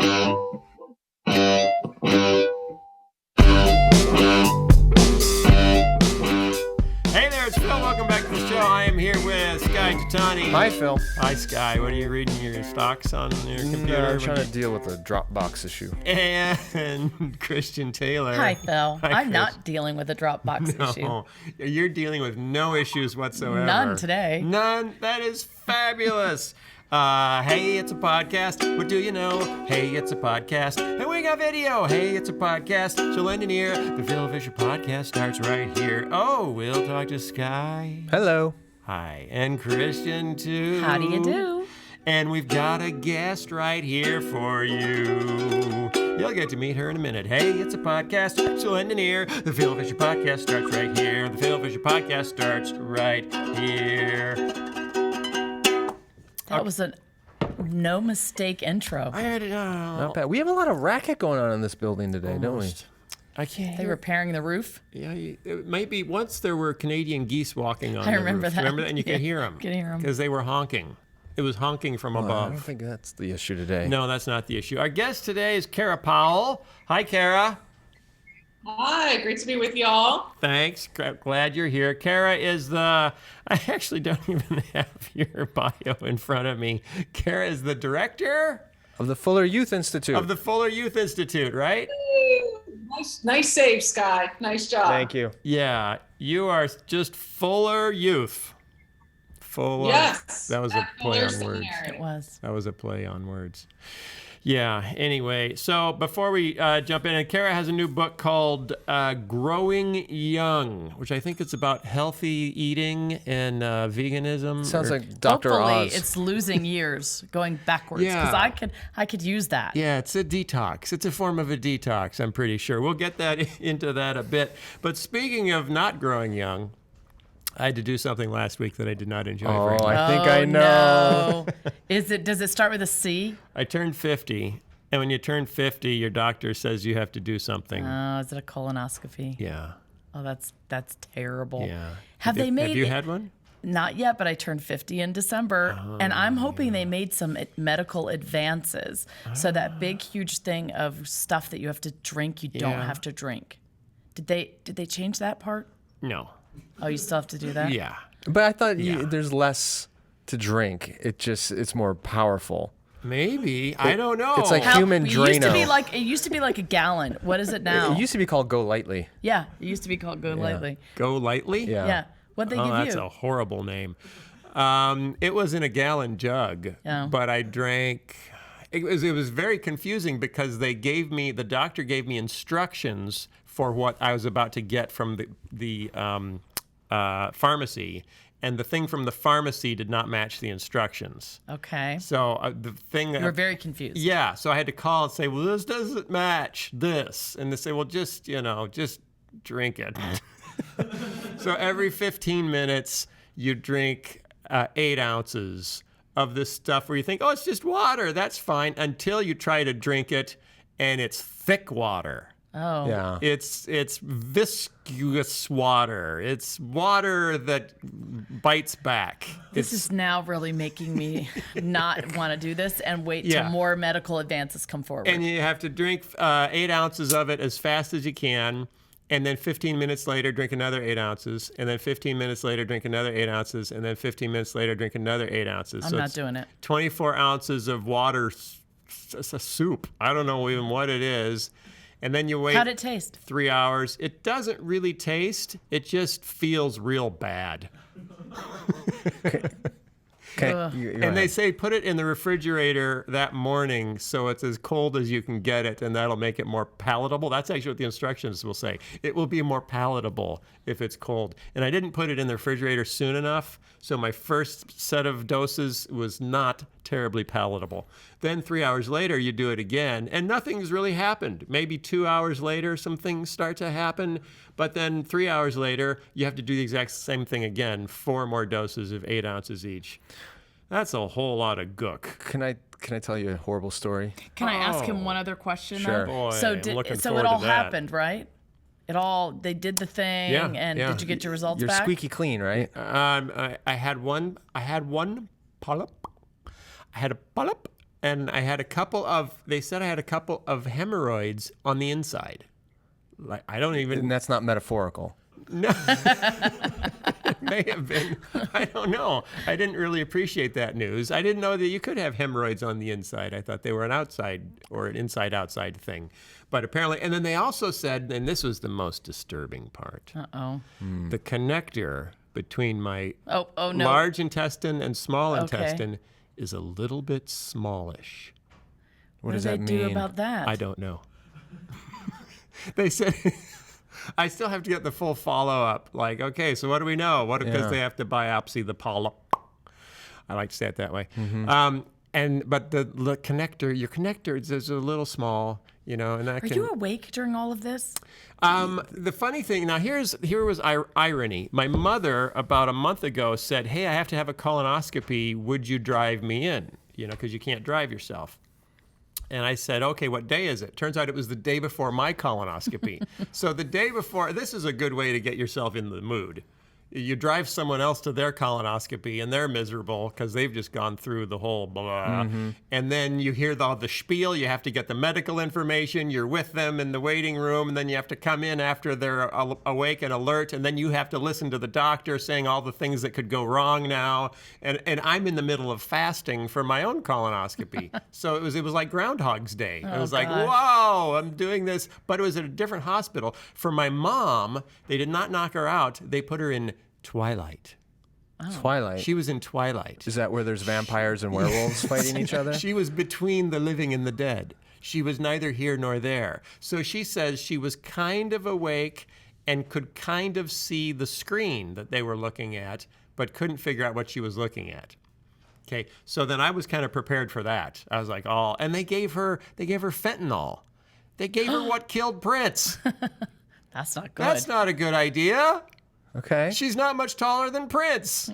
Hey there, it's Phil. Welcome back to the show. I am here with Sky Tatani. Hi, Phil. Hi, Sky. What are you reading your stocks on your computer? I'm trying to deal with a Dropbox issue. And Christian Taylor. Hi, Phil. Hi, I'm Chris. not dealing with a Dropbox issue. No, you're dealing with no issues whatsoever. None today. None. That is fabulous. Hey, it's a podcast. What do you know? Hey, it's a podcast. And we got video. Hey, it's a podcast. So lend an ear. The Phil Fisher podcast starts right here. Oh, we'll talk to Sky. Hello. Hi. And Christian, too. How do you do? And we've got a guest right here for you. You'll get to meet her in a minute. Hey, it's a podcast, so lend an ear. The Phil Fisher podcast starts right here. The Phil Fisher podcast starts right here. That was a no mistake intro. I heard it. Not bad. We have a lot of racket going on in this building today, don't we? I can't They hear. repairing the roof. Yeah, it might be. Once there were Canadian geese walking on I the remember roof. that. Remember that? And you could hear them. Could hear 'em. Because they were honking. It was honking from I above. don't think that's the issue today. No, that's not the issue. Our guest today is Kara Powell. Hi, Kara. Hi, great to be with y'all. Thanks. Glad you're here. Kara is the, I actually don't even have your bio in front of me. Kara is the director Of the Fuller Youth Institute. of the Fuller Youth Institute, right? Nice save, Sky. Nice job. Thank you. Yeah, you are just Fuller Youth. Fuller. Yes. That was a play Fuller on words. Seminary. It was. That was a play on words. Yeah, anyway, so before we jump in, Kara has a new book called Growing Young, which I think it's about healthy eating and veganism. Sounds or- like Dr. Hopefully, Oz. it's losing years, going backwards. Because Yeah. I could use that. Yeah, it's a detox. It's a form of a detox, I'm pretty sure. We'll get that into that a bit. But speaking of not growing young, I had to do something last week that I did not enjoy very Oh, much. I think I know. No. Does it start with a C? I turned 50, and when you turn 50, your doctor says you have to do something. Oh, is it a colonoscopy? Yeah, Oh, that's terrible. yeah. Have they made Have you it- had one? Not yet, but I turned 50 in December, and I'm hoping they made some medical advances. So that big, huge thing of stuff that you have to drink, you don't Yeah. have to drink. Did they change that part? No. Oh, you still have to do that? Yeah. But I thought Yeah. there's less to drink. It's more powerful. Maybe. I don't know. it's like human it used to be Drano. like a gallon. What is it now? It used to be called Go Lightly. Yeah, it used to be called Go Lightly. Go lightly? Yeah. Yeah. What'd they Oh, give that's you? a horrible name. It was in a gallon jug, Oh. but I drank. It was very confusing because the doctor gave me instructions for what I was about to get from the pharmacy, and the thing from the pharmacy did not match the instructions. Okay. So the thing You were very confused. Yeah, so I had to call and say, well, this doesn't match this. And they say, well, just drink it. So every 15 minutes, you drink 8 ounces of this stuff where you think, oh, it's just water. That's fine, until you try to drink it, and it's thick water. Oh. Yeah. It's viscous water. It's water that bites back. This is now really making me not want to do this and wait Yeah. till more medical advances come forward. And you have to drink 8 ounces of it as fast as you can. And then 15 minutes later, drink another 8 ounces. And then 15 minutes later, drink another 8 ounces. And then 15 minutes later, drink another 8 ounces. I'm So not it's doing it. 24 ounces of water, it's a soup. I don't know even what it is. And then you wait How'd it taste? 3 hours. It doesn't really taste. It just feels real bad. Okay. Ugh. And they say put it in the refrigerator that morning so it's as cold as you can get it, and that'll make it more palatable. That's actually what the instructions will say. It will be more palatable if it's cold. And I didn't put it in the refrigerator soon enough, so my first set of doses was not terribly palatable. Then 3 hours later, you do it again, and nothing's really happened. Maybe 2 hours later, some things start to happen, but then 3 hours later, you have to do the exact same thing again, 4 more doses of 8 ounces each. That's a whole lot of gook. Can I tell you a horrible story? Can I ask him one other question? Sure. Boy, So I'm looking so forward it to all that. happened, right? They did the thing, Yeah, and yeah. did you get your results You're back? squeaky clean, right? I had one polyp. I had a polyp, and I had they said I had a couple of hemorrhoids on the inside. Like, I don't even. And that's not metaphorical. No. It may have been. I don't know. I didn't really appreciate that news. I didn't know that you could have hemorrhoids on the inside. I thought they were an outside or an inside-outside thing. But apparently, and then they also said, and this was the most disturbing part, Uh-oh. the connector between my Oh, no. large intestine and small Okay. intestine is a little bit smallish. What does do that they mean? do about that? I don't know. They said I still have to get the full follow-up. Like, okay, so what do we know? What because Yeah. they have to biopsy the polyp. I like to say it that way. But the connector, your connector is a little small, and that Are can. you awake during all of this? The funny thing now, here was irony. My mother about a month ago said, "Hey, I have to have a colonoscopy. Would you drive me in? Because you can't drive yourself." And I said, "Okay, what day is it?" Turns out it was the day before my colonoscopy. So the day before, this is a good way to get yourself in the mood. You drive someone else to their colonoscopy and they're miserable because they've just gone through the whole blah. And then you hear all the spiel. You have to get the medical information. You're with them in the waiting room. And then you have to come in after they're awake and alert. And then you have to listen to the doctor saying all the things that could go wrong now. And I'm in the middle of fasting for my own colonoscopy. So it was like Groundhog's Day. It was like, gosh. whoa, I'm doing this. But it was at a different hospital. For my mom, they did not knock her out. They put her in Twilight. Twilight. She was in Twilight. Is that where there's vampires and werewolves fighting each other? She was between the living and the dead. She was neither here nor there. So she says she was kind of awake and could kind of see the screen that they were looking at, but couldn't figure out what she was looking at. Okay, so then I was kind of prepared for that. I was like, oh, and they gave her fentanyl. They gave her what killed Prince. That's not good. That's not a good idea. Okay. She's not much taller than Prince.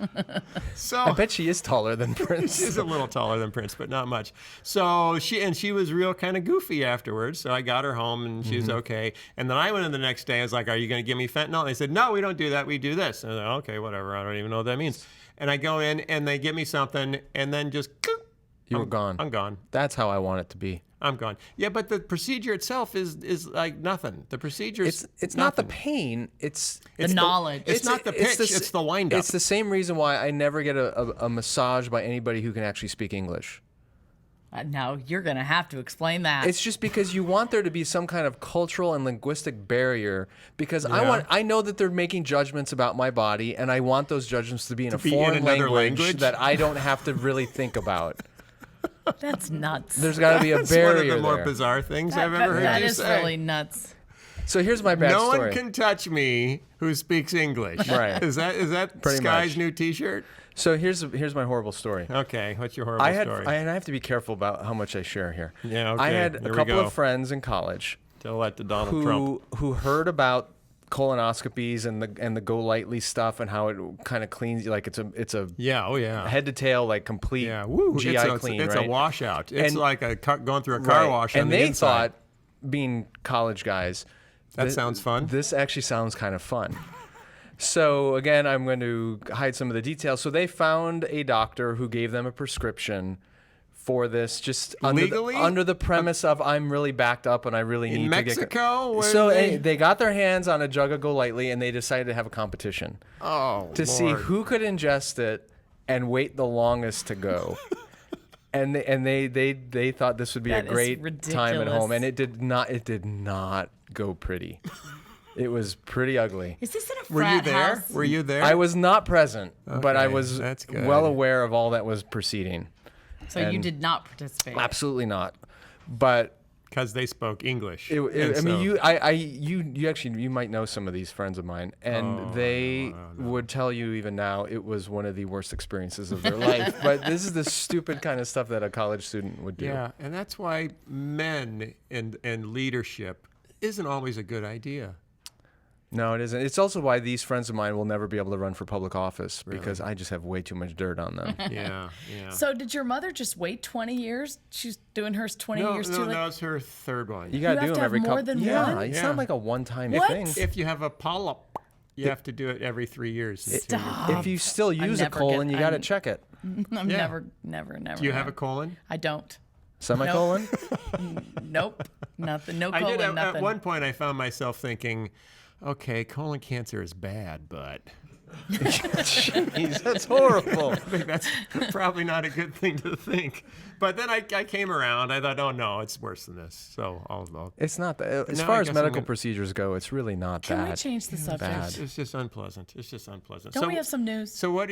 So I bet she is taller than Prince. she's a little taller than Prince, but not much. So she was real kind of goofy afterwards. So I got her home and she was okay. And then I went in the next day. I was like, "Are you going to give me fentanyl?" And they said, "No, we don't do that. We do this." And I said, "Okay, whatever. I don't even know what that means." And I go in and they give me something and then just You were gone. I'm gone. That's how I want it to be. I'm gone. Yeah, but the procedure itself is like nothing. The procedure is It's not the nothing. pain. It's the knowledge. It's not the pitch. It's the wind up. It's the same reason why I never get a massage by anybody who can actually speak English. Now you're going to have to explain that. It's just because you want there to be some kind of cultural and linguistic barrier because I know that they're making judgments about my body and I want those judgments to be in a be in foreign another language language? that I don't have to really think about. That's nuts. There's got to be a That's barrier one of the more there. bizarre things I've ever heard That you is say. really nuts. So here's my backstory. No one can touch me who speaks English. Right. Is that Pretty Sky's much. new T-shirt? So here's my horrible story. Okay, what's your horrible story? I have to be careful about how much I share here. Yeah, okay, I had here a we couple go. of friends in college Tell that to Donald Trump. who heard about colonoscopies and the Go Lightly stuff and how it kind of cleans you, like it's a Yeah, oh yeah. head to tail like complete Yeah, woo. GI it's clean, it's right? a washout. It's And- like going through a car Right. wash and on the they inside. thought, being college guys, That sounds fun. This actually sounds kind of fun. So again, I'm going to hide some of the details. So they found a doctor who gave them a prescription for this, just Legally? under the premise of I'm really backed up and I really need In to Mexico? Where So they- they got their hands on a jug of Go Lightly and they decided to have a competition Oh, to see Lord. who could ingest it and wait the longest to go. And they thought this would be That a is great time at home, ridiculous. and it did not go pretty. It was pretty ugly. Is this in a Were you frat there? house? Were you there? I was not present, but I Okay, was that's good. well aware of all that was proceeding. So you and- did not participate. Absolutely not. But because they spoke English. I And mean, so- you actually might know some of these friends of mine, and they would tell you even now it was one of the worst experiences of their life. But this is the stupid kind of stuff that a college student would do. Yeah, and that's why men and leadership isn't always a good idea. No, it isn't. It's also why these friends of mine will never be able to run for public office because I just have way too much dirt on them. Yeah, yeah. So did your mother just wait 20 years? She's doing hers 20 years too late? No, it's her third one. You gotta You have do to them have every more couple. than yeah, one? it's Yeah. not like a one-time What? thing. If you have a polyp, you have to do it every 3 years. Stop. If you still use a never colon, get- you got to I'm- check it. I'm Yeah. never. Do you have a colon? I don't. Semicolon? Nope. Nothing. No I colon, did nothing. at one point. I found myself thinking, okay, colon cancer is bad, but Jeez, that's horrible. I think that's probably not a good thing to think. But then I came around. I thought, oh no, it's worse than this. So I'll It's not that. As No, far I as guess medical I'm gonna- procedures go, it's really not Can that we change the subject? bad. it's just unpleasant. It's just unpleasant. Don't we have some news? So what?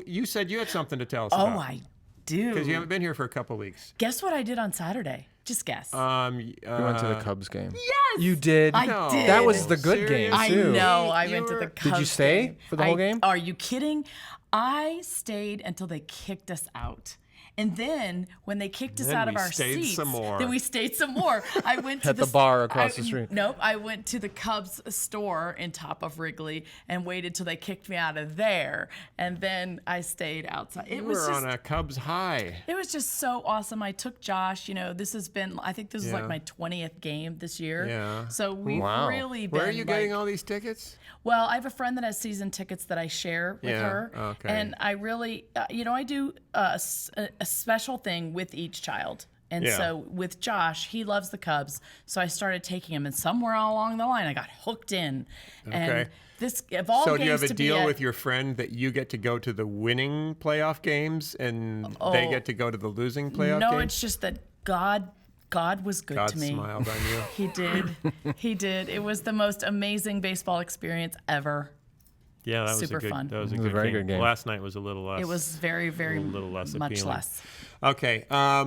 You said you had something to tell us Oh, about. I do. Because you haven't been here for a couple weeks. Guess what I did on Saturday? Just guess. You went to the Cubs game. yes. You did? I No. did. That was the good game, I too. know. I You went to were- the Cubs Did you stay game. for the whole game? Are you kidding? I stayed until they kicked us out. And then when they kicked us Then out of we our stayed seats, some more. then we stayed some more. I went to At the bar across the street. Nope, I went to the Cubs store in top of Wrigley and waited till they kicked me out of there, and then I stayed outside. You were on a Cubs high. It was just so awesome. I took Josh. You know, this has been, I think this is like Yeah. my 20th game this year. Yeah. So we've Wow. really been. Where are you getting like- all these tickets? Well, I have a friend that has season tickets that I share with Yeah, her. okay. And I really, I do a special thing with each child. And Yeah. so with Josh, he loves the Cubs. So I started taking him, and somewhere along the line, I got hooked in. Okay. And this, of all So games do you have a to be deal at- with your friend that you get to go to the winning playoff games and they get to go to the losing playoff No, games? it's just that God was good God to me. smiled on you. He did. He did. It was the most amazing baseball experience ever. Yeah, that was Super a good. fun. That was a It was good a very game. good game. Last night was a little less. It was very, very little less much appealing. less. Okay.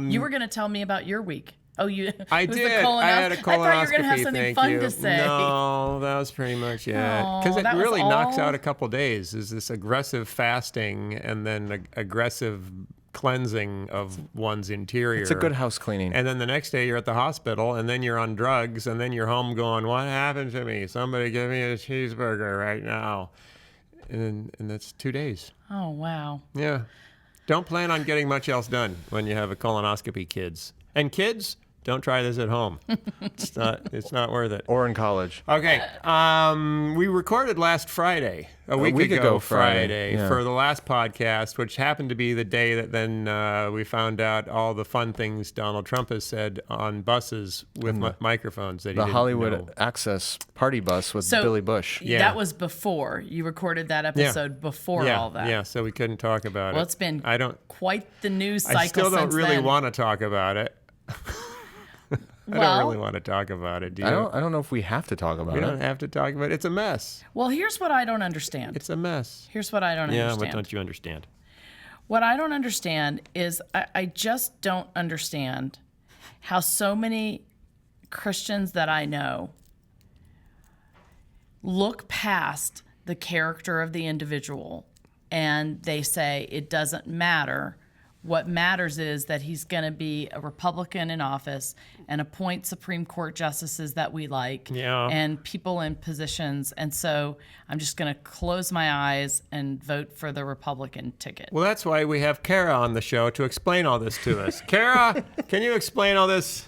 You were going to tell me about your week. Oh, you? I it was the did. I had a I colonoscopy. thought you were going to have something thank fun you. to say. No, that was pretty much it. Aw, Because it that was really knocks all? out a couple days. Is this aggressive fasting and then aggressive cleansing of one's interior. It's a good house cleaning. And then the next day you're at the hospital, and then you're on drugs, and then you're home going, "What happened to me? Somebody give me a cheeseburger right now." And that's 2 days. Oh, wow. Yeah. Don't plan on getting much else done when you have a colonoscopy, kids. And kids, don't try this at home. It's not worth it. Or in college. Okay. We recorded last Friday, a week ago ago Friday, yeah. for the last podcast, which happened to be the day that then we found out all the fun things Donald Trump has said on buses with microphones that he The didn't Hollywood know. Access party bus with So Billy Bush. Yeah. that was before. You recorded that episode before Yeah, all that. yeah, so we couldn't talk about it. Well, it's been I don't. quite the news cycle I still don't since really then. want to talk about it. I don't really want to talk about it. Do you? I don't know if we have to talk about We it. don't have to talk about it. It's a mess. Well, here's what I don't understand. It's a mess. Here's what I don't Yeah, understand. what don't you understand? What I don't understand is I just don't understand how so many Christians that I know look past the character of the individual and they say it doesn't matter. What matters is that he's going to be a Republican in office and appoint Supreme Court justices that we like Yeah. and people in positions. And so I'm just going to close my eyes and vote for the Republican ticket. Well, that's why we have Kara on the show to explain all this to us. Kara, can you explain all this?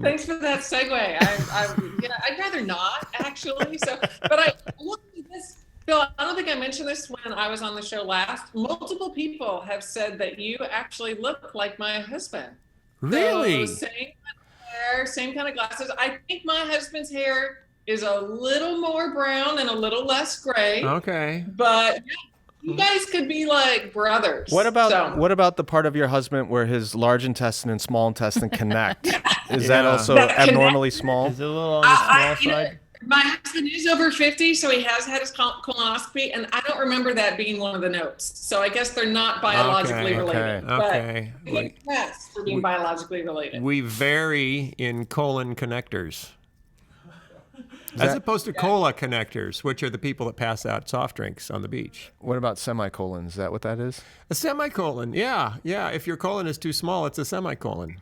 Thanks for that segue. I'd rather not actually. So, but I look at this, Bill. I don't think I mentioned this when I was on the show last. Multiple people have said that you actually look like my husband. Really? So, same kind of hair, same kind of glasses. I think my husband's hair is a little more brown and a little less gray. Okay. But yeah, you guys could be like brothers. What about So- what about the part of your husband where his large intestine and small intestine connect? Is that Yeah. also That connect- abnormally small? Is it a little on the small you know, side? my husband is over 50, so he has had his colonoscopy, and I don't remember that being one of the notes. So I guess they're not biologically Okay, related. okay. But we get tests for being biologically related. We vary in colon connectors. As that- opposed to cola connectors, which are the people that pass out soft drinks on the beach. What about semicolons? Is that what that is? A semicolon, yeah. If your colon is too small, it's a semicolon.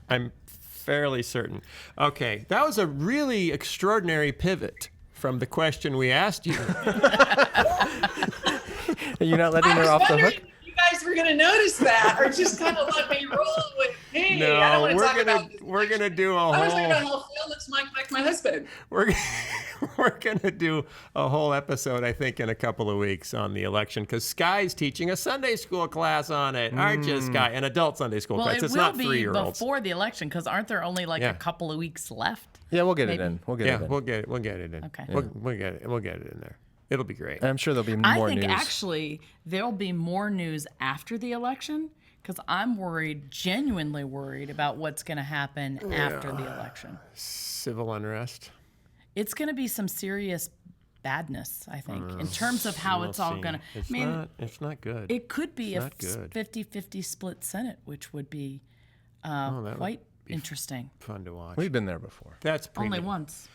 I'm fairly certain. Okay, that was a really extraordinary pivot from the question we asked you. You're not letting I her was off the wondering hook? if you guys were going to notice that, or just kind of let me roll with, hey, I don't No, want to talk about this. we're gonna do a I was thinking about whole how Phil looks like my husband. we're we're going to do a whole episode, I think, in a couple of weeks on the election, because Sky's teaching a Sunday school class on it. Aren't you, Sky? An adult Sunday school class. It's not 3-year-olds. Before the election, because aren't there only a couple of weeks left? Yeah, we'll get it in. We'll get it in. We'll get it in. Okay. We'll get it in there. It'll be great. I'm sure there'll be more news. I think actually there'll be more news after the election, because I'm genuinely worried about what's going to happen after the election. Civil unrest. It's going to be some serious badness, I think, in terms of how it's all going to. It's not good. It could be a 50-50 split Senate, which would be quite interesting. Fun to watch. We've been there before. That's only once.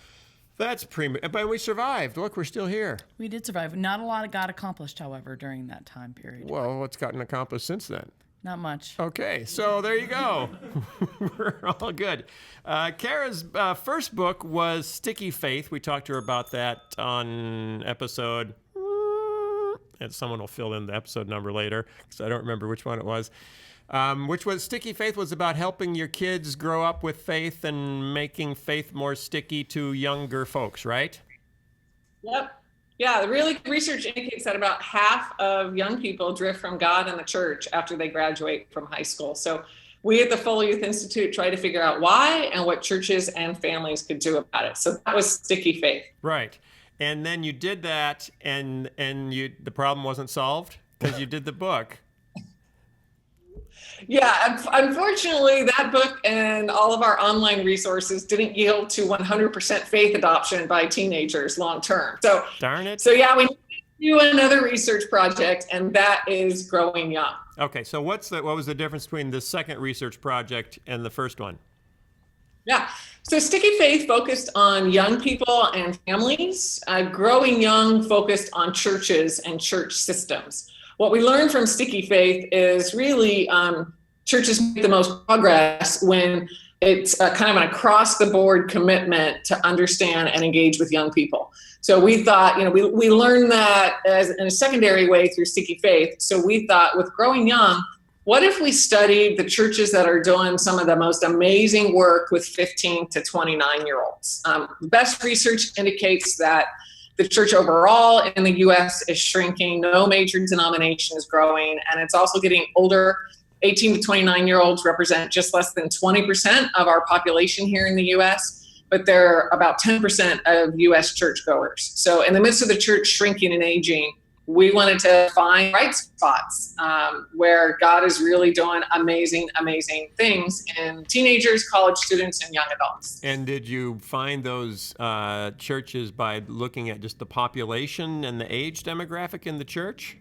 That's but we survived. Look, we're still here. We did survive. Not a lot got accomplished, however, during that time period. Well, what's gotten accomplished since then? Not much. Okay, so there you go. We're all good. Kara's first book was Sticky Faith. We talked to her about that on episode, and someone will fill in the episode number later, because I don't remember which one it was. Which was Sticky Faith was about helping your kids grow up with faith and making faith more sticky to younger folks, right? Yep. Yeah, really research indicates that about half of young people drift from God and the church after they graduate from high school. So we at the Fuller Youth Institute try to figure out why and what churches and families could do about it. So that was Sticky Faith. Right. And then you did that, and the problem wasn't solved because you did the book. Yeah, unfortunately, that book and all of our online resources didn't yield to 100% faith adoption by teenagers long term. So, darn it. So yeah, we need to do another research project, and that is Growing Young. Okay, so what was the difference between the second research project and the first one? Yeah, so Sticky Faith focused on young people and families. Growing Young focused on churches and church systems. What we learned from Sticky Faith is really churches make the most progress when it's kind of an across-the-board commitment to understand and engage with young people. So we thought, we learned that in a secondary way through Sticky Faith. So we thought, with Growing Young, what if we studied the churches that are doing some of the most amazing work with 15 to 29-year-olds? The best research indicates that the church overall in the U.S. is shrinking. No major denomination is growing, and it's also getting older. 18 to 29-year-olds represent just less than 20% of our population here in the U.S., but they're about 10% of U.S. churchgoers. So in the midst of the church shrinking and aging, we wanted to find bright spots where God is really doing amazing, amazing things in teenagers, college students, and young adults. And did you find those churches by looking at just the population and the age demographic in the church?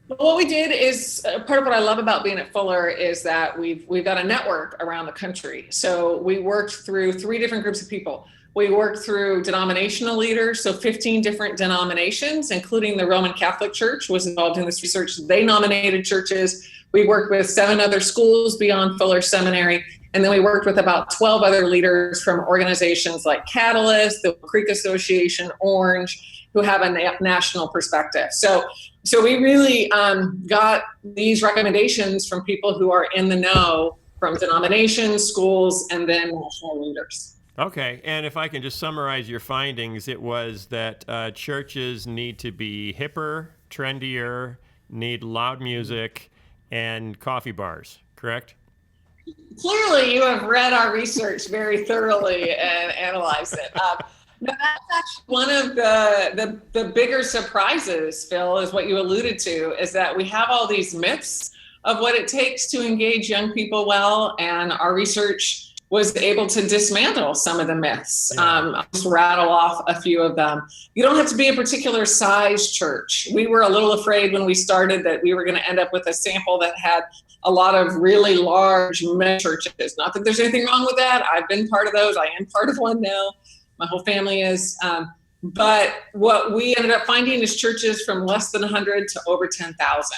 What we did is part of what I love about being at Fuller is that we've got a network around the country. So we worked through 3 different groups of people. We worked through denominational leaders, so 15 different denominations, including the Roman Catholic Church was involved in this research. They nominated churches. We worked with 7 other schools beyond Fuller Seminary, and then we worked with about 12 other leaders from organizations like Catalyst, the Creek Association, Orange, who have a national perspective. So we really got these recommendations from people who are in the know, from denominations, schools, and then national leaders. Okay, and if I can just summarize your findings, it was that churches need to be hipper, trendier, need loud music, and coffee bars, correct? Clearly, you have read our research very thoroughly and analyzed it. That's actually one of the bigger surprises, Phil, is what you alluded to, is that we have all these myths of what it takes to engage young people well, and our research was able to dismantle some of the myths. I'll just rattle off a few of them. You don't have to be a particular size church. We were a little afraid when we started that we were going to end up with a sample that had a lot of really large mega churches. Not that there's anything wrong with that. I've been part of those. I am part of one now. My whole family is. But what we ended up finding is churches from less than 100 to over 10,000.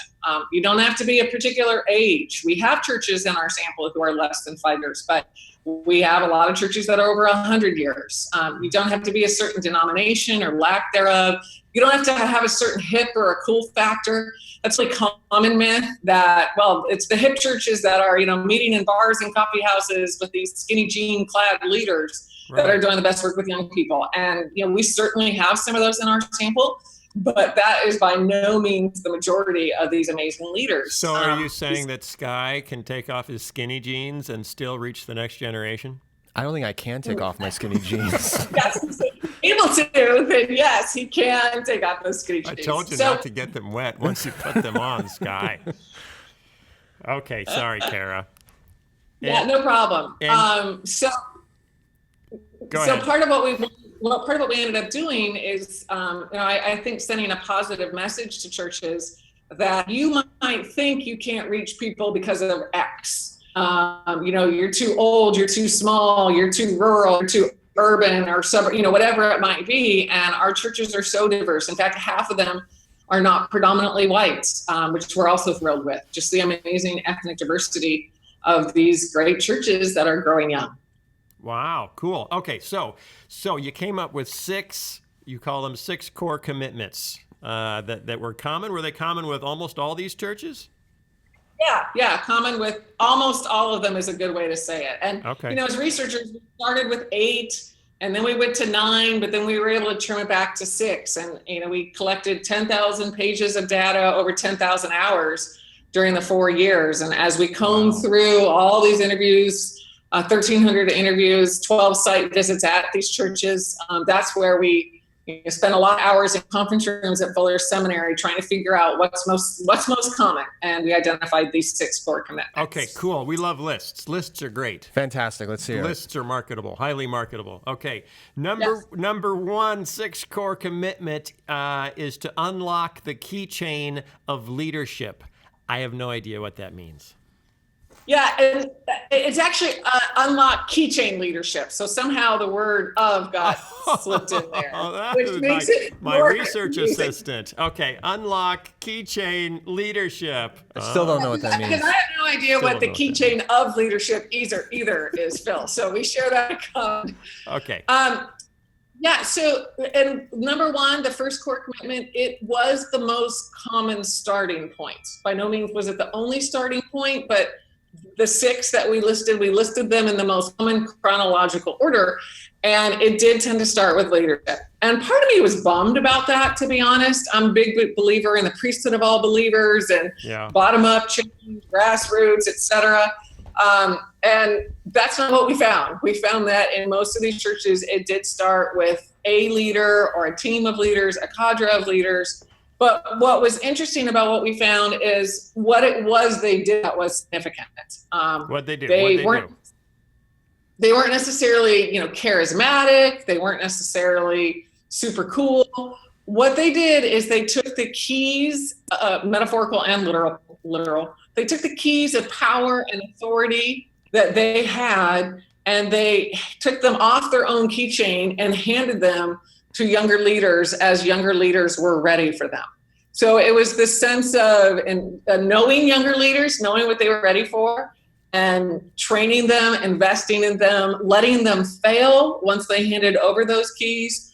You don't have to be a particular age. We have churches in our sample who are less than 5 years, but we have a lot of churches that are over 100 years. You don't have to be a certain denomination or lack thereof. You don't have to have a certain hip or a cool factor. That's like common myth that, well, it's the hip churches that are, meeting in bars and coffee houses with these skinny jean clad leaders that are doing the best work with young people. And, we certainly have some of those in our sample, but that is by no means the majority of these amazing leaders. So are you saying that Sky can take off his skinny jeans and still reach the next generation? I don't think I can take off my skinny jeans. Yes, he's able to, then yes, he can take off those skinny jeans. I told you not to get them wet once you put them on, Sky. Okay, sorry, Kara. Yeah, no problem. So go ahead. part of what we ended up doing is, I think sending a positive message to churches that you might think you can't reach people because of X. You're too old, you're too small, you're too rural, you're too urban or suburb, whatever it might be. And our churches are so diverse. In fact, half of them are not predominantly white, which we're also thrilled with. Just the amazing ethnic diversity of these great churches that are growing young. Wow, cool. Okay, so you came up with 6, you call them 6 core commitments that were common. Were they common with almost all these churches? Yeah, common with almost all of them is a good way to say it. And, as researchers, we started with 8, and then we went to 9, but then we were able to trim it back to 6. And, we collected 10,000 pages of data over 10,000 hours during the 4 years. And as we combed through all these interviews, 1,300 interviews, 12 site visits at these churches, that's where we spent a lot of hours in conference rooms at Fuller Seminary trying to figure out what's most common, and we identified these 6 core commitments. Okay, cool. We love lists. Lists are great. Fantastic. Let's hear it. Lists are marketable, highly marketable. Okay, number 1, 6 core commitment is to unlock the keychain of leadership. I have no idea what that means. Yeah, and it's actually unlock keychain leadership. So somehow the word "of" got slipped in there, which makes it my research assistant. Okay, unlock keychain leadership. I still don't know what that means. Because I have no idea what the keychain of leadership either is, Phil. So we share that common. Okay. Yeah. So, and number 1, the first core commitment, it was the most common starting point. By no means was it the only starting point, but the 6 that we listed them in the most common chronological order. And it did tend to start with leadership. And part of me was bummed about that, to be honest. I'm a big believer in the priesthood of all believers and bottom-up change, grassroots, etc. And that's not what we found. We found that in most of these churches, it did start with a leader or a team of leaders, a cadre of leaders. But what was interesting about what we found is what it was they did that was significant. What'd they do? They weren't necessarily, charismatic. They weren't necessarily super cool. What they did is they took the keys, metaphorical and literal. They took the keys of power and authority that they had, and they took them off their own keychain and handed them to younger leaders as younger leaders were ready for them. So it was this sense of knowing younger leaders, knowing what they were ready for, and training them, investing in them, letting them fail once they handed over those keys.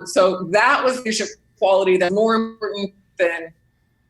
So that was leadership quality that's more important than,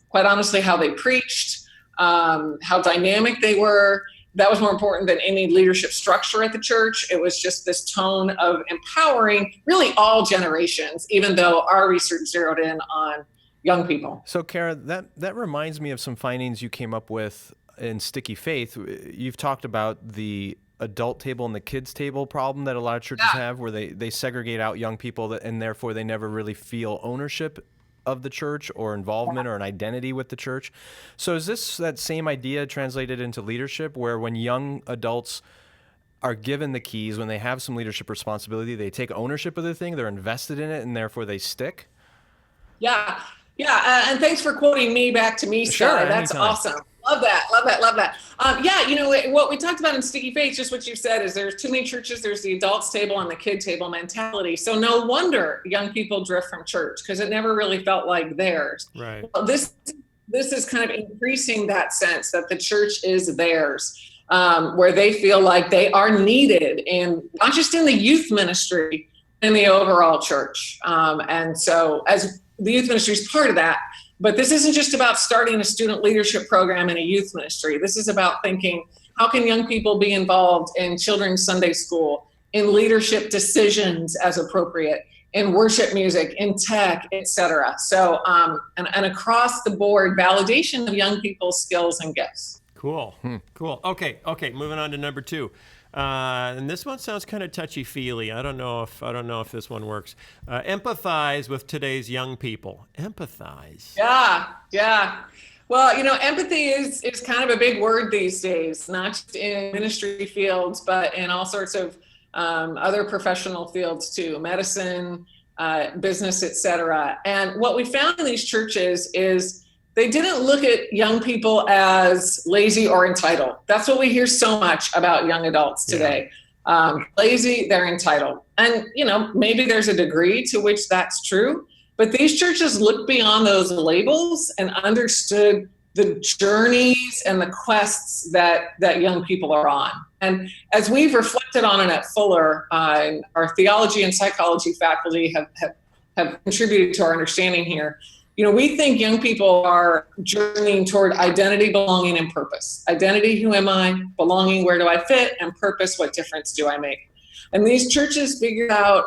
quite honestly, how they preached, how dynamic they were. That was more important than any leadership structure at the church. It was just this tone of empowering really all generations, even though our research zeroed in on young people. So, Kara, that reminds me of some findings you came up with in Sticky Faith. You've talked about the adult table and the kids table problem that a lot of churches have, where they segregate out young people and therefore they never really feel ownership of the church or involvement or an identity with the church. So is this that same idea translated into leadership, where when young adults are given the keys, when they have some leadership responsibility, they take ownership of the thing, they're invested in it, and therefore they stick? Yeah. And thanks for quoting me back to me, Sky. Sure, that's anytime. Awesome. Love that. What we talked about in Sticky Faith, just what you said, is there's too many churches. There's the adults table and the kid table mentality. So no wonder young people drift from church, because it never really felt like theirs. Right. Well, this this is kind of increasing that sense that the church is theirs, where they feel like they are needed, and not just in the youth ministry, in the overall church. And so as the youth ministry is part of that, but this isn't just about starting a student leadership program in a youth ministry. This is about thinking, how can young people be involved in children's Sunday school, in leadership decisions as appropriate, in worship music, in tech, etc. So, and across the board, validation of young people's skills and gifts. Cool. Cool. Okay. Moving on to number 2. And this one sounds kind of touchy-feely. I don't know if this one works. Empathize with today's young people. Empathize. Yeah. Well, empathy is kind of a big word these days, not just in ministry fields, but in all sorts of other professional fields too, medicine, business, etc. And what we found in these churches is they didn't look at young people as lazy or entitled. That's what we hear so much about young adults today. Yeah. Lazy, they're entitled. And, maybe there's a degree to which that's true, but these churches looked beyond those labels and understood the journeys and the quests that young people are on. And as we've reflected on it at Fuller, our theology and psychology faculty have contributed to our understanding here. We think young people are journeying toward identity, belonging, and purpose. Identity, who am I? Belonging, where do I fit? And purpose, what difference do I make? And these churches figured out,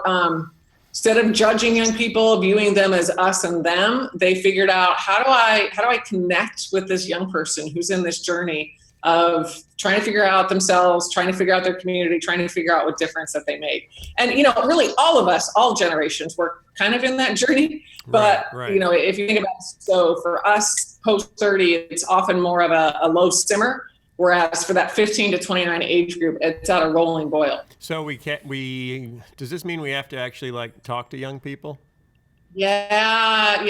instead of judging young people, viewing them as us and them, they figured out, how do I connect with this young person who's in this journey of trying to figure out themselves, trying to figure out their community, trying to figure out what difference that they make. And, really all of us, all generations, were kind of in that journey. But, right. If you think about it, so for us post 30, it's often more of a low simmer, whereas for that 15 to 29 age group, it's at a rolling boil. So does this mean we have to actually talk to young people? Yeah.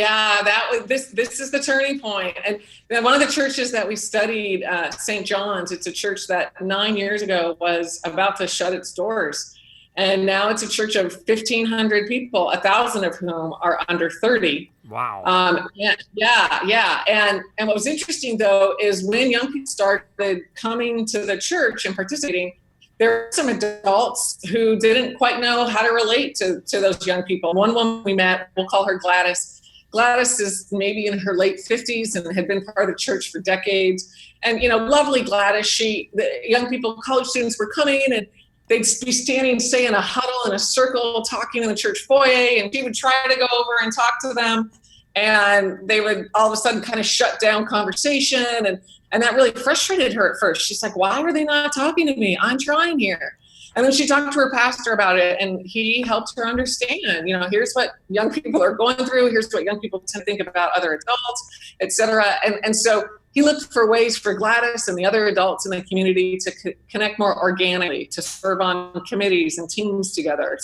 This is the turning point. And one of the churches that we studied, St. John's, it's a church that 9 years ago was about to shut its doors. And now it's a church of 1,500 people, 1,000 of whom are under 30. Wow. Yeah. And what was interesting, though, is when young people started coming to the church and participating, there were some adults who didn't quite know how to relate to those young people. One woman we met, we'll call her Gladys. Gladys is maybe in her late 50s and had been part of the church for decades. And, lovely Gladys, the young people, college students were coming and they'd be standing, say, in a huddle in a circle, talking in the church foyer, and she would try to go over and talk to them. And they would all of a sudden kind of shut down conversation. And that really frustrated her at first. She's like, why are they not talking to me? I'm trying here. And then she talked to her pastor about it, and he helped her understand, here's what young people are going through. Here's what young people tend to think about other adults, et cetera. And so he looked for ways for Gladys and the other adults in the community to connect more organically, to serve on committees and teams together.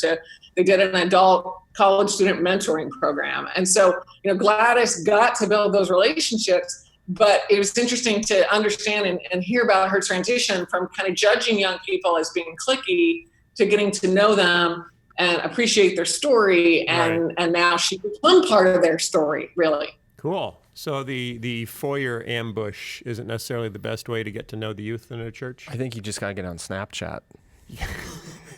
They did an adult college student mentoring program. And so, Gladys got to build those relationships. But it was interesting to understand and hear about her transition from kind of judging young people as being cliquey to getting to know them and appreciate their story. And now she became part of their story, really. Cool. So the foyer ambush isn't necessarily the best way to get to know the youth in a church? I think you just got to get on Snapchat.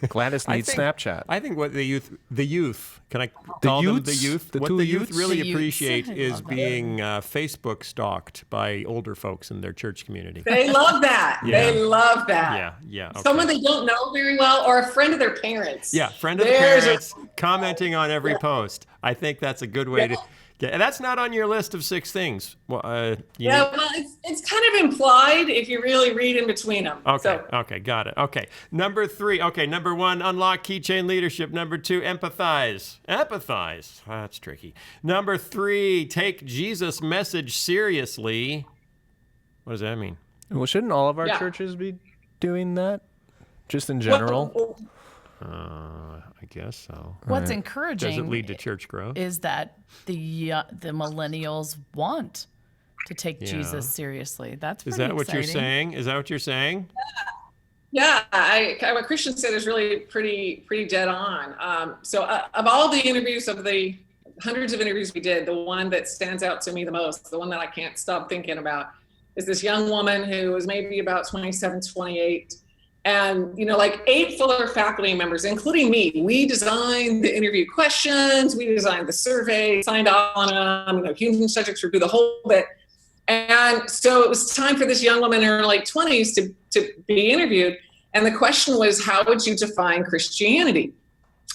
Gladys needs Snapchat. I think what the youth, can I call them the youth? What the youth really appreciate is being Facebook stalked by older folks in their church community. They love that. Yeah. They love that. Yeah. Okay. Someone they don't know very well, or a friend of their parents. Yeah, friend of the parents, commenting on every post. I think that's a good way to get. And that's not on your list of 6 things. Well, it's kind of implied if you really read in between them. Okay, got it. Okay, number 3. Okay, number 1, unlock keychain leadership. Number 2, empathize. That's tricky. Number 3, take Jesus' message seriously. What does that mean? Well, shouldn't all of our churches be doing that? Just in general? I guess so. What's encouraging Does it lead to church growth? Is that the millennials want to take Jesus seriously. That's pretty exciting. What you're saying? Is that what you're saying? Yeah, what Christian said is really pretty dead on. So of all the interviews of the hundreds of interviews we did, the one that stands out to me the most, the one that I can't stop thinking about, is this young woman who was maybe about 27, 28. And, like 8 Fuller faculty members, including me, we designed the interview questions, we designed the survey, signed off on them, human subjects review, the whole bit. And so it was time for this young woman in her late 20s to be interviewed. And the question was, how would you define Christianity?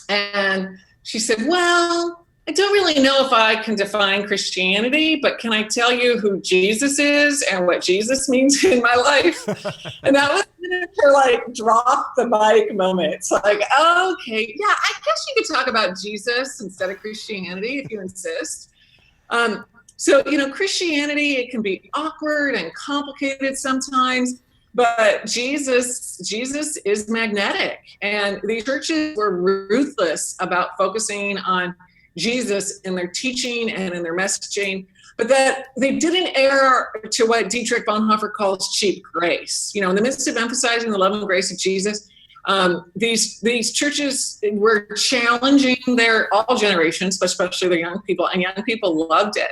And she said, well, I don't really know if I can define Christianity, but can I tell you who Jesus is and what Jesus means in my life? And that was her like drop the mic moment. It's like, okay, yeah, I guess you could talk about Jesus instead of Christianity if you insist. So, Christianity, it can be awkward and complicated sometimes, but Jesus is magnetic. And the churches were ruthless about focusing on Jesus in their teaching and in their messaging, but that they didn't err to what Dietrich Bonhoeffer calls cheap grace. In the midst of emphasizing the love and grace of Jesus, these churches were challenging all generations, but especially the young people, and young people loved it.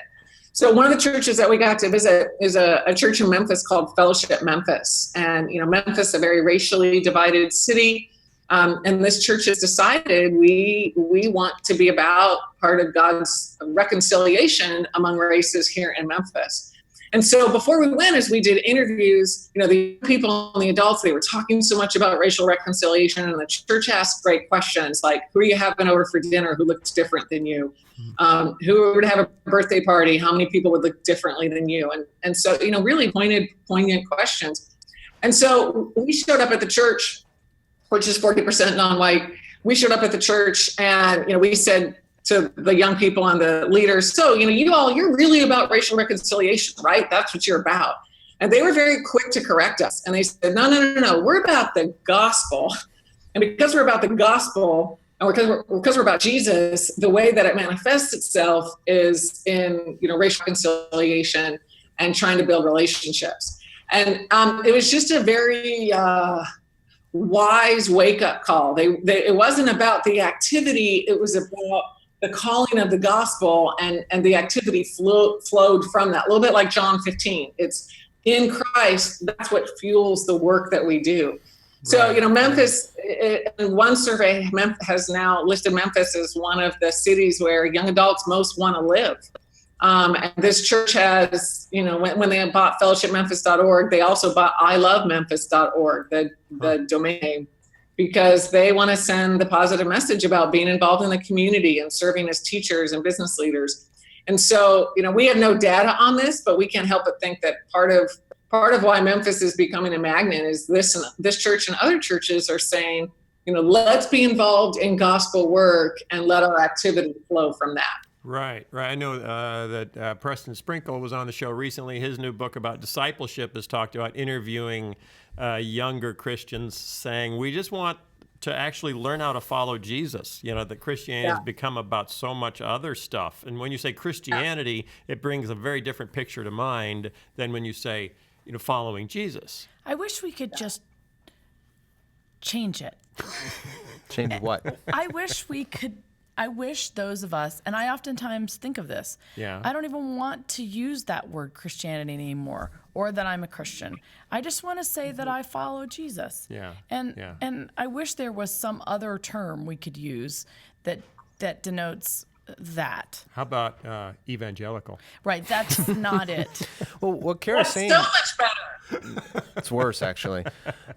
So one of the churches that we got to visit is a church in Memphis called Fellowship Memphis. And, Memphis, a very racially divided city. And this church has decided we want to be about part of God's reconciliation among races here in Memphis. And so before we went, as we did interviews, the people and the adults, they were talking so much about racial reconciliation, and the church asked great questions like, who are you having over for dinner who looks different than you? Who would have a birthday party? How many people would look differently than you? And so, really poignant questions. And so we showed up at the church, which is 40% non-white. We showed up at the church and, we said to the young people and the leaders, so, you're really about racial reconciliation, right? That's what you're about. And they were very quick to correct us. And they said, no, we're about the gospel. And because we're about the gospel, and because we're about Jesus, the way that it manifests itself is in, racial reconciliation and trying to build relationships. And it was just a very wise wake-up call. It wasn't about the activity, it was about the calling of the gospel, and the activity flowed from that. A little bit like John 15. It's in Christ, that's what fuels the work that we do. So, Memphis, in one survey, has now listed Memphis as one of the cities where young adults most want to live. And this church has, when they bought fellowshipmemphis.org, they also bought ilovememphis.org, the domain name, because they want to send the positive message about being involved in the community and serving as teachers and business leaders. And so, we have no data on this, but we can't help but think that part of why Memphis is becoming a magnet is this church and other churches are saying, let's be involved in gospel work and let our activity flow from that. Right. I know that Preston Sprinkle was on the show recently. His new book about discipleship has talked about interviewing younger Christians, saying we just want to actually learn how to follow Jesus. That Christianity has become about so much other stuff. And when you say Christianity, it brings a very different picture to mind than when you say, following Jesus. I wish we could just change it. Change what? I wish those of us, and I oftentimes think of this, I don't even want to use that word Christianity anymore, or that I'm a Christian. I just want to say that I follow Jesus. And I wish there was some other term we could use that denotes that. How about evangelical? Right, that's not it. Well, what Kara's saying, so much better. It's worse actually.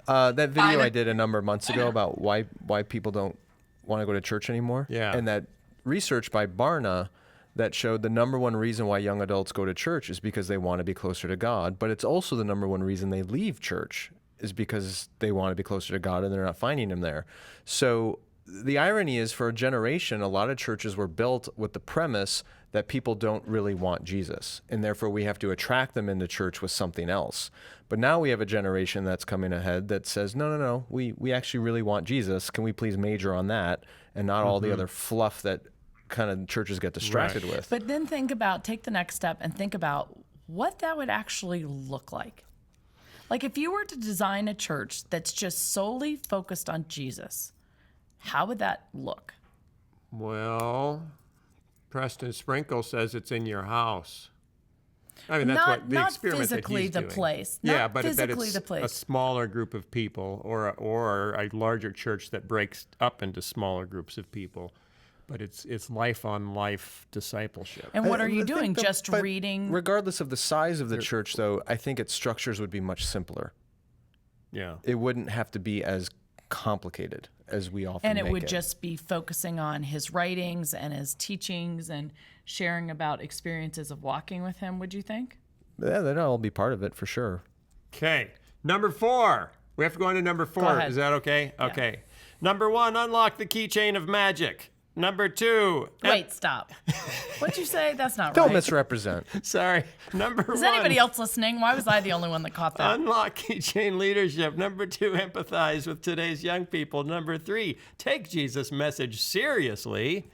That video I did a number of months ago about why people don't want to go to church anymore. And that research by Barna that showed the number one reason why young adults go to church is because they want to be closer to God, but it's also the number one reason they leave church is because they want to be closer to God and they're not finding him there. So the irony is, for a generation, a lot of churches were built with the premise that people don't really want Jesus, and therefore we have to attract them into church with something else. But now we have a generation that's coming ahead that says, no, we actually really want Jesus. Can we please major on that and not all the other fluff that kind of churches get distracted with? But then take the next step and think about what that would actually look like. Like if you were to design a church that's just solely focused on Jesus, how would that look? Well, Preston Sprinkle says it's in your house. I mean, that's what the not experiment that physically he's the doing. place. Yeah, Not but that physically it's the place. a smaller group of people, or a larger church that breaks up into smaller groups of people. But it's life on life discipleship. And what are you I think doing? Just but reading? Regardless of the size of the church, though, I think its structures would be much simpler. Yeah. It wouldn't have to be as complicated as we often And it make would just be focusing on his writings and his teachings and sharing about experiences of walking with him, would you think? Yeah, that'd all be part of it for sure. Okay. Number 4. We have to go on to number 4. ahead. Is that okay? Okay. Number 1, unlock the keychain of magic. Number 2. Wait, stop. What'd you say? That's not Don't right. misrepresent. Sorry. Number 1. Is anybody else listening? Why was I the only one that caught that? Unlock keychain leadership. Number 2, empathize with today's young people. Number 3, take Jesus' message seriously.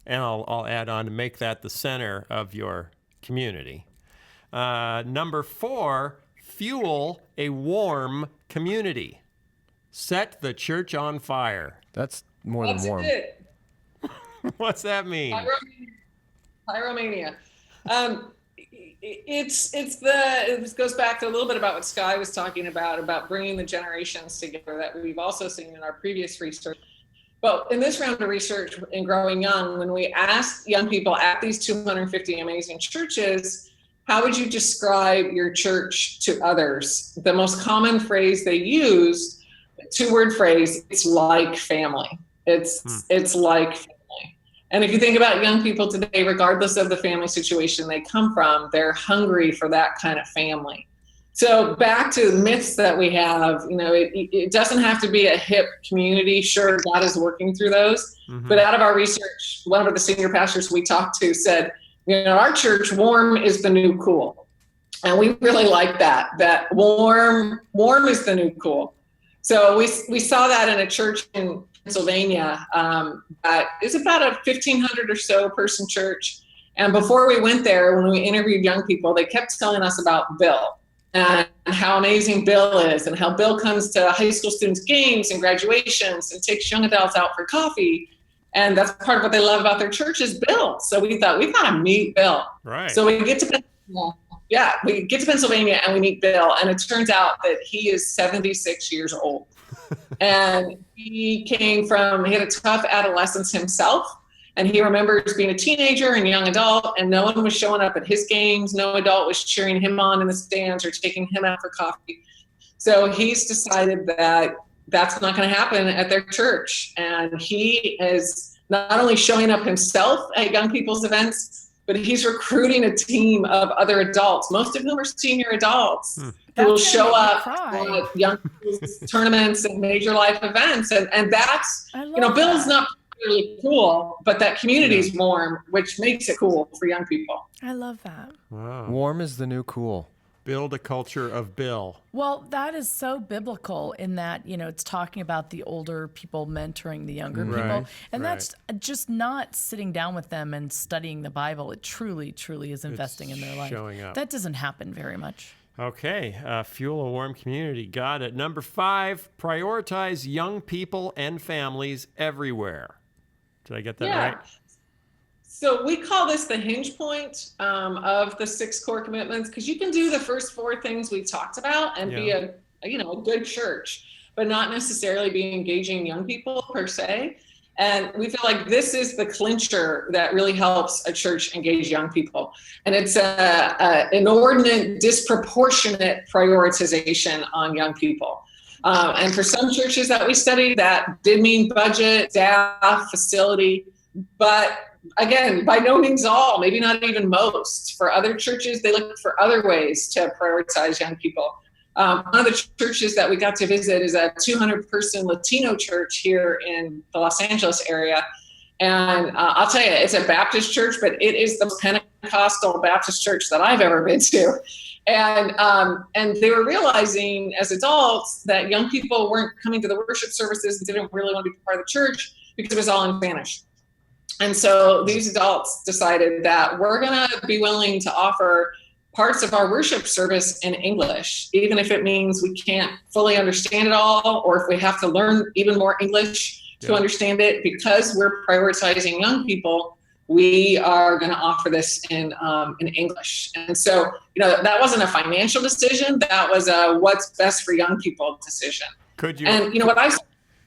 And I'll add on to make that the center of your community. Number 4, fuel a warm community. Set the church on fire. That's more than That's warm. it. What's that mean? Pyromania. It goes back to a little bit about what Sky was talking about bringing the generations together that we've also seen in our previous research. But in this round of research in Growing Young, when we asked young people at these 250 amazing churches, how would you describe your church to others? The most common phrase they used, 2-word phrase, it's like family. It's like family. And if you think about young people today, regardless of the family situation they come from, they're hungry for that kind of family. So back to the myths that we have, it doesn't have to be a hip community. Sure, God is working through those. But out of our research, one of the senior pastors we talked to said, our church, warm is the new cool. And we really like that warm is the new cool. So we saw that in a church in Pennsylvania that is about a 1,500 or so person church. And before we went there, when we interviewed young people, they kept telling us about Bill and how amazing Bill is and how Bill comes to high school students' games and graduations and takes young adults out for coffee. And that's part of what they love about their church is Bill. So we thought, we've got to meet Bill. Right. So we get to Pennsylvania. Yeah, we get to Pennsylvania and we meet Bill. And it turns out that he is 76 years old. And he had a tough adolescence himself. And he remembers being a teenager and young adult, and no one was showing up at his games. No adult was cheering him on in the stands or taking him out for coffee. So he's decided that that's not going to happen at their church. And he is not only showing up himself at young people's events, but he's recruiting a team of other adults, most of whom are senior adults, who will show up at young people's tournaments and major life events. And that's, Bill's not really cool, but that community is warm, which makes it cool for young people. I love that. Wow. Warm is the new cool. Build a culture of Bill. Well, that is so biblical in that, it's talking about the older people mentoring the younger people. And that's just not sitting down with them and studying the Bible. It truly, truly is investing in their life. Showing up. That doesn't happen very much. Okay. Fuel a warm community. Got it. Number 5, prioritize young people and families everywhere. Did I get that right? So we call this the hinge point of the 6 core commitments, because you can do the first 4 things we talked about and be a good church, but not necessarily be engaging young people per se. And we feel like this is the clincher that really helps a church engage young people. And it's an inordinate, disproportionate prioritization on young people. And for some churches that we studied, that did mean budget, staff, facility, but again, by no means all, maybe not even most. For other churches, they look for other ways to prioritize young people. One of the churches that we got to visit is a 200-person Latino church here in the Los Angeles area. And I'll tell you, it's a Baptist church, but it is the most Pentecostal Baptist church that I've ever been to. And they were realizing as adults that young people weren't coming to the worship services and didn't really want to be part of the church because it was all in Spanish. And so these adults decided that we're going to be willing to offer parts of our worship service in English, even if it means we can't fully understand it all, or if we have to learn even more English to understand it, because we're prioritizing young people. we are going to offer this in English. And so, that wasn't a financial decision. That was a what's best for young people decision. Could you? And what I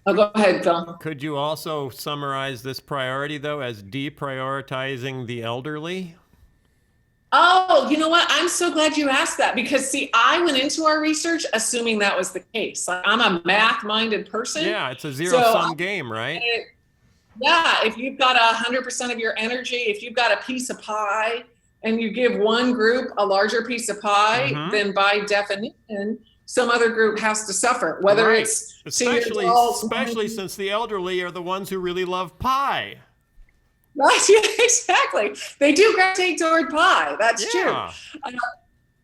oh, go ahead, Phil. Could you also summarize this priority, though, as deprioritizing the elderly? Oh, you know what? I'm so glad you asked that, because see, I went into our research assuming that was the case. Like, I'm a math-minded person. Yeah, it's a zero-sum game, right? Yeah, if you've got 100% of your energy, if you've got a piece of pie and you give one group a larger piece of pie, then by definition, some other group has to suffer, whether it's especially since the elderly are the ones who really love pie. Right, yeah, exactly. They do gravitate toward pie. That's true.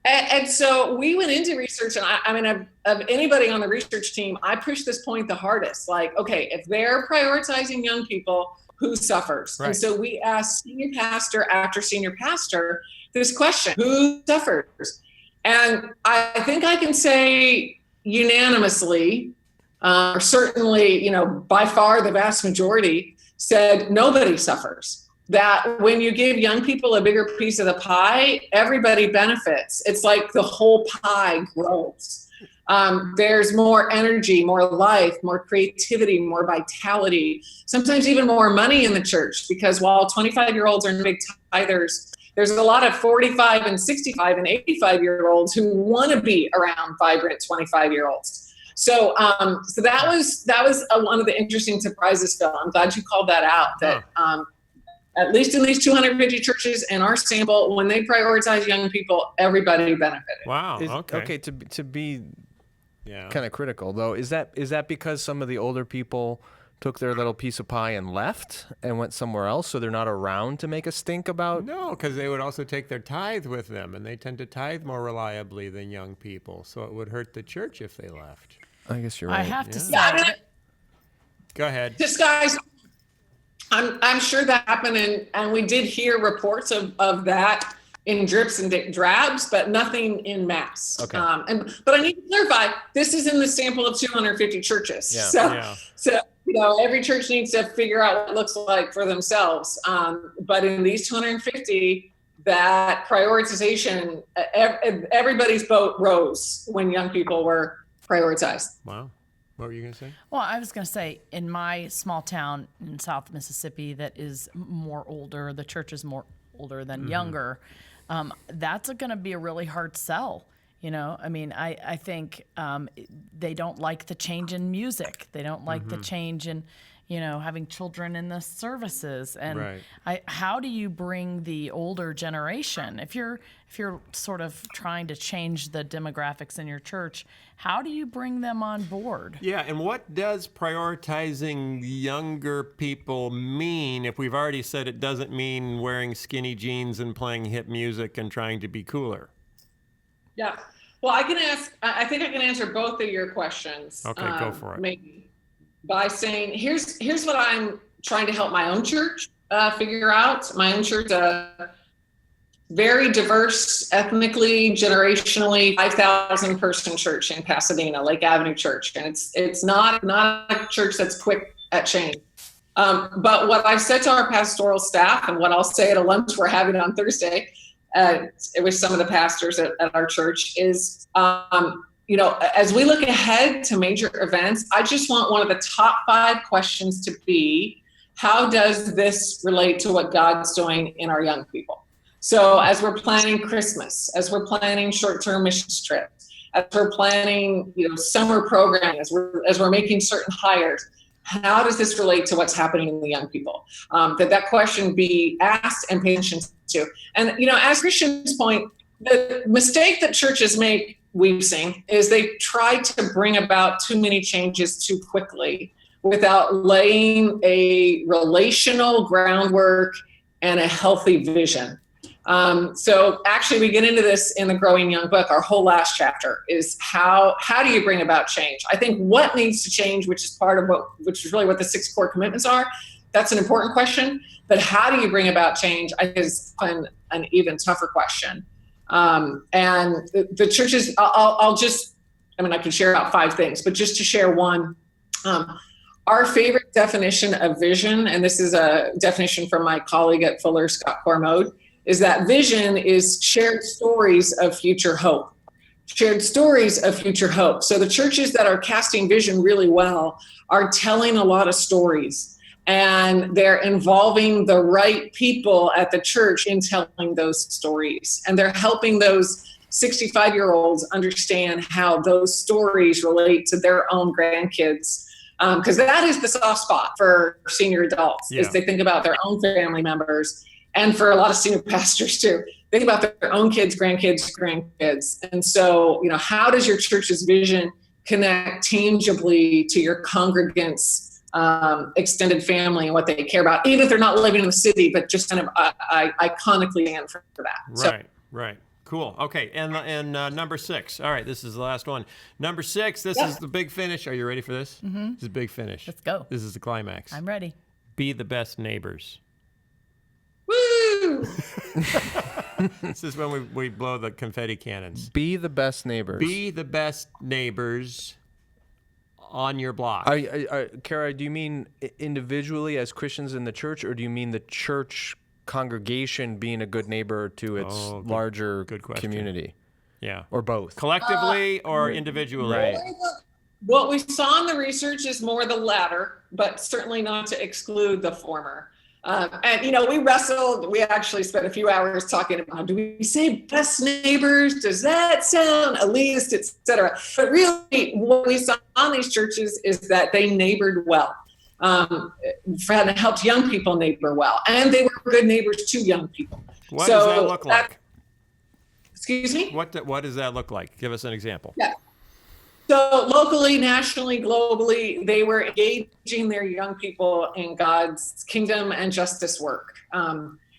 And so we went into research, and I mean, of anybody on the research team, I pushed this point the hardest. Like, okay, if they're prioritizing young people, who suffers? Right. And so we asked senior pastor after senior pastor this question: who suffers? And I think I can say unanimously, or certainly, by far the vast majority, said nobody suffers. That when you give young people a bigger piece of the pie, everybody benefits. It's like the whole pie grows. There's more energy, more life, more creativity, more vitality, sometimes even more money in the church, because while 25-year-olds are big tithers, there's a lot of 45 and 65 and 85-year-olds who want to be around vibrant 25-year-olds. So that was one of the interesting surprises, Phil. I'm glad you called that out, that at least in these 250 churches in our sample, when they prioritize young people, everybody benefited. Wow. Okay, to be kind of critical, though, is that because some of the older people took their little piece of pie and left and went somewhere else, so they're not around to make a stink about? No, because they would also take their tithe with them, and they tend to tithe more reliably than young people, so it would hurt the church if they left. I guess you're right. I have to say. Go ahead. Just guys, I'm sure that happened, and we did hear reports of that in drips and drabs, but nothing in mass. Okay. But I need to clarify, this is in the sample of 250 churches. Yeah. So every church needs to figure out what it looks like for themselves. But in these 250, that prioritization, everybody's boat rose when young people were prioritized. Wow. What were you going to say? Well, I was going to say, in my small town in South Mississippi that is more older, the church is more older than younger, that's going to be a really hard sell. I mean, I think they don't like the change in music. They don't like the change in, having children in the services. And how do you bring the older generation? If you're sort of trying to change the demographics in your church, how do you bring them on board? Yeah, and what does prioritizing younger people mean if we've already said it doesn't mean wearing skinny jeans and playing hip music and trying to be cooler? Yeah. Well, I think I can answer both of your questions. Okay, go for it. Maybe by saying, here's what I'm trying to help my own church figure out. My own church, very diverse, ethnically, generationally, 5,000 person church in Pasadena, Lake Avenue Church. And it's not a church that's quick at change. But what I've said to our pastoral staff, and what I'll say at a lunch we're having on Thursday, with some of the pastors at our church, is, as we look ahead to major events, I just want one of the top 5 questions to be, how does this relate to what God's doing in our young people? So as we're planning Christmas, as we're planning short-term mission trips, as we're planning, summer programming, as we're making certain hires, how does this relate to what's happening in the young people? That question be asked and paid attention to. And, as Christian's point, the mistake that churches make, we've seen, is they try to bring about too many changes too quickly without laying a relational groundwork and a healthy vision. So actually we get into this in the Growing Young book. Our whole last chapter is how do you bring about change? I think what needs to change, which is really what the 6 core commitments are, that's an important question. But how do you bring about change, I think, is an even tougher question. And the churches, I can share about 5 things, but just to share one, Our favorite definition of vision, and this is a definition from my colleague at Fuller, Scott Cormode, is that vision is shared stories of future hope. Shared stories of future hope. So the churches that are casting vision really well are telling a lot of stories, and they're involving the right people at the church in telling those stories. And they're helping those 65-year-olds understand how those stories relate to their own grandkids. Because that is the soft spot for senior adults, is they think about their own family members, and for a lot of senior pastors too. Think about their own kids, grandkids. And so, how does your church's vision connect tangibly to your congregants' extended family and what they care about, even if they're not living in the city, but just kind of iconically stand for that. Right. Cool. Okay. And number 6. All right. This is the last one. Number 6. This is the big finish. Are you ready for this? Mm-hmm. This is a big finish. Let's go. This is the climax. I'm ready. Be the best neighbors. Woo! This is when we blow the confetti cannons. Be the best neighbors. Be the best neighbors on your block. Kara, do you mean individually as Christians in the church, or do you mean the church congregation being a good neighbor to its larger community? Yeah. Or both? Collectively or individually? Right. What we saw in the research is more the latter, but certainly not to exclude the former. And, we wrestled. We actually spent a few hours talking about, do we say best neighbors? Does that sound elitist, et cetera? But really, what we saw in these churches is that they neighbored well. Helped young people neighbor well, and they were good neighbors to young people. What does that look like? Excuse me? What does that look like? Give us an example. Yeah. So locally, nationally, globally, they were engaging their young people in God's kingdom and justice work.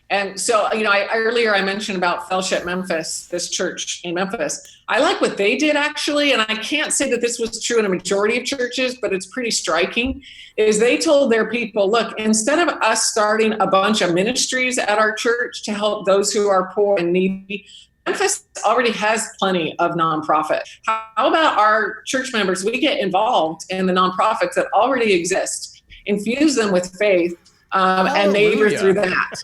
And so, earlier I mentioned about Fellowship Memphis, this church in Memphis. I like what they did, actually, and I can't say that this was true in a majority of churches, but it's pretty striking, is they told their people, look, instead of us starting a bunch of ministries at our church to help those who are poor and needy, Memphis already has plenty of nonprofit. How about our church members? We get involved in the nonprofits that already exist, infuse them with faith, and neighbor through that.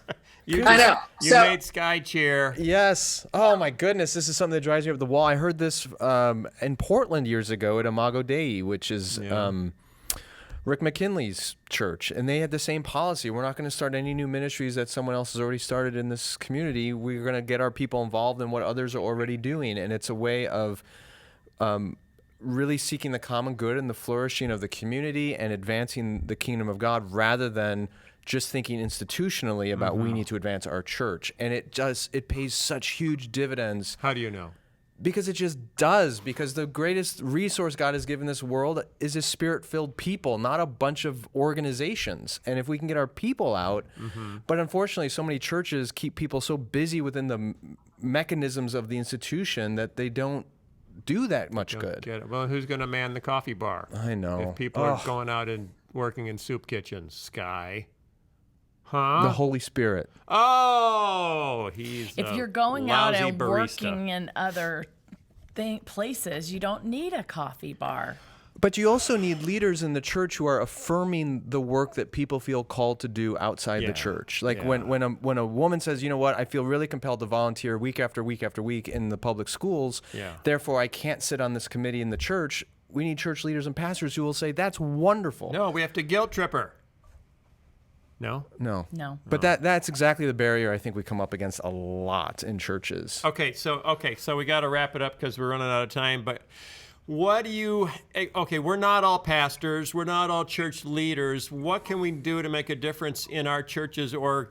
I know. You made Sky Chair. Yes. Oh my goodness, this is something that drives me up the wall. I heard this in Portland years ago at Imago Dei, which is Rick McKinley's church, and they had the same policy. We're not going to start any new ministries that someone else has already started in this community. We're going to get our people involved in what others are already doing, and it's a way of really seeking the common good and the flourishing of the community and advancing the kingdom of God, rather than just thinking institutionally about we need to advance our church. And it pays such huge dividends. How do you know? Because it just does. Because the greatest resource God has given this world is His Spirit-filled people, not a bunch of organizations. And if we can get our people out, but unfortunately, so many churches keep people so busy within the mechanisms of the institution that they don't do that much good. Get it. Well, who's going to man the coffee bar? I know. If people are going out and working in soup kitchens, Sky. Huh? The Holy Spirit. Oh, he's If you're going out and barista. working in other places, you don't need a coffee bar. But you also need leaders in the church who are affirming the work that people feel called to do outside the church. Like when a woman says, you know what, I feel really compelled to volunteer week after week after week in the public schools. Therefore, I can't sit on this committee in the church. We need church leaders and pastors who will say, that's wonderful. No, we have to guilt trip her. No? No. But that's exactly the barrier I think we come up against a lot in churches. Okay, so we got to wrap it up because we're running out of time. But what do you? Okay, we're not all pastors, we're not all church leaders. What can we do to make a difference in our churches or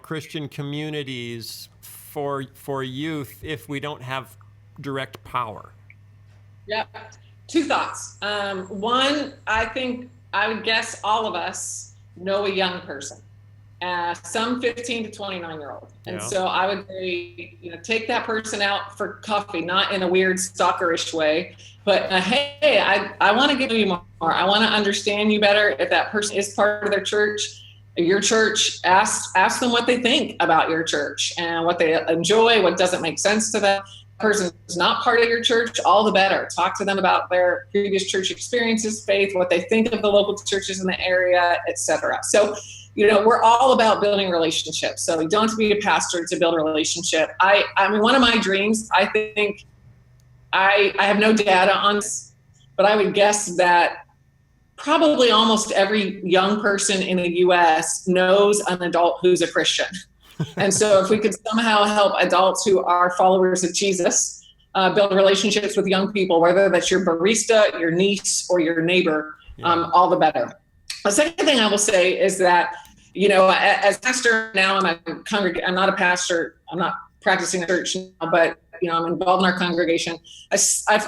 Christian communities for youth if we don't have direct power? Yeah, 2 thoughts. One, I think I would guess all of us know a young person, some 15 to 29-year-old. And so I would say, take that person out for coffee, not in a weird stalkerish way, but hey, I want to give you more. I want to understand you better. If that person is part of their church, your church, ask them what they think about your church and what they enjoy, what doesn't make sense to them. person is not part of your church, all the better. Talk to them about their previous church experiences, faith, what they think of the local churches in the area, etc. So, we're all about building relationships. So you don't have to be a pastor to build a relationship. I mean, one of my dreams, I think, I have no data on this, but I would guess that probably almost every young person in the U.S. knows an adult who's a Christian. And so if we could somehow help adults who are followers of Jesus build relationships with young people, whether that's your barista, your niece, or your neighbor, all the better. The second thing I will say is that, as pastor now, I'm not a pastor, I'm not practicing church now, but I'm involved in our congregation. I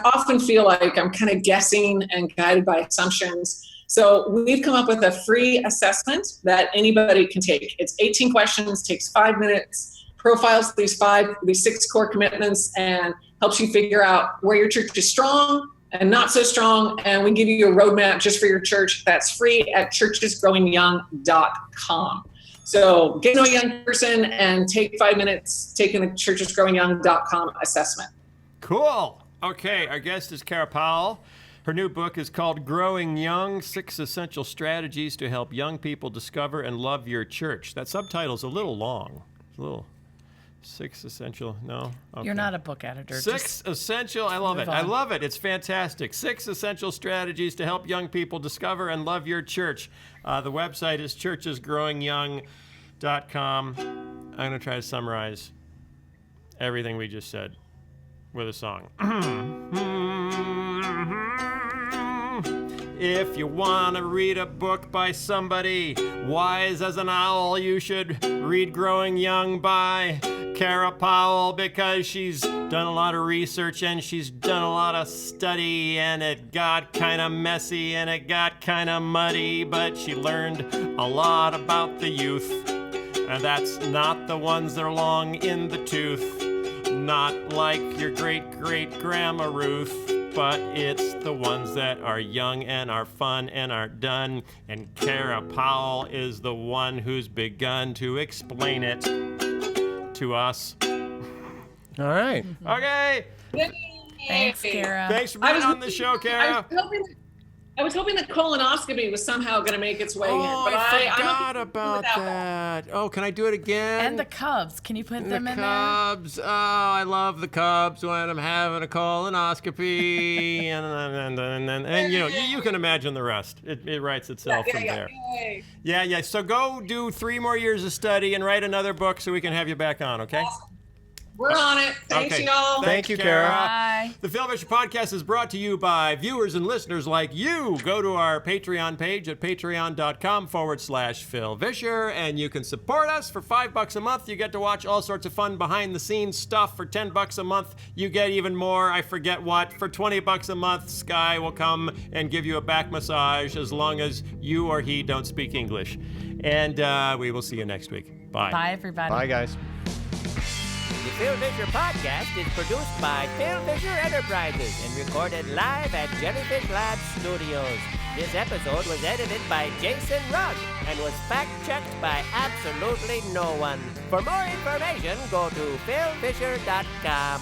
often feel like I'm kind of guessing and guided by assumptions. So we've come up with a free assessment that anybody can take. It's 18 questions, takes 5 minutes, profiles these 6 core commitments, and helps you figure out where your church is strong and not so strong. And we give you a roadmap just for your church. That's free at churchesgrowingyoung.com. So get to know a young person and take 5 minutes taking the churchesgrowingyoung.com assessment. Cool. Okay, our guest is Kara Powell. Her new book is called Growing Young, 6 Essential Strategies to Help Young People Discover and Love Your Church. That subtitle's a little long. It's a little 6 essential, no? Okay. You're not a book editor. 6 essential, I love it. on. I love it. It's fantastic. 6 essential strategies to help young people discover and love your church. The website is churchesgrowingyoung.com. I'm going to try to summarize everything we just said with a song. If you want to read a book by somebody wise as an owl, you should read Growing Young by Kara Powell, because she's done a lot of research and she's done a lot of study, and it got kind of messy and it got kind of muddy, but she learned a lot about the youth, and that's not the ones that are long in the tooth, not like your great-great-grandma Ruth, but it's the ones that are young and are fun and are done. And Kara Powell is the one who's begun to explain it to us. All right. Okay. Thanks, Kara. Thanks for being on the show, Kara. I was hoping the colonoscopy was somehow going to make its way in. But I forgot about that. Oh, can I do it again? And the Cubs. Can you put them in there? The Cubs. Oh, I love the Cubs when I'm having a colonoscopy. and you can imagine the rest. It writes itself from there. Yeah. So go do 3 more years of study and write another book so we can have you back on, okay? Awesome. We're on it. Thanks, y'all. Thank you, Kara. Bye. The Phil Vischer Podcast is brought to you by viewers and listeners like you. Go to our Patreon page at patreon.com/Phil Vischer, and you can support us for $5 a month. You get to watch all sorts of fun behind-the-scenes stuff. For $10 a month, you get even more. I forget what. For $20 a month, Sky will come and give you a back massage as long as you or he don't speak English. And we will see you next week. Bye. Bye, everybody. Bye, guys. The Phil Vischer Podcast is produced by Phil Vischer Enterprises and recorded live at Jellyfish Labs Studios. This episode was edited by Jason Rugg and was fact-checked by absolutely no one. For more information, go to philvischer.com.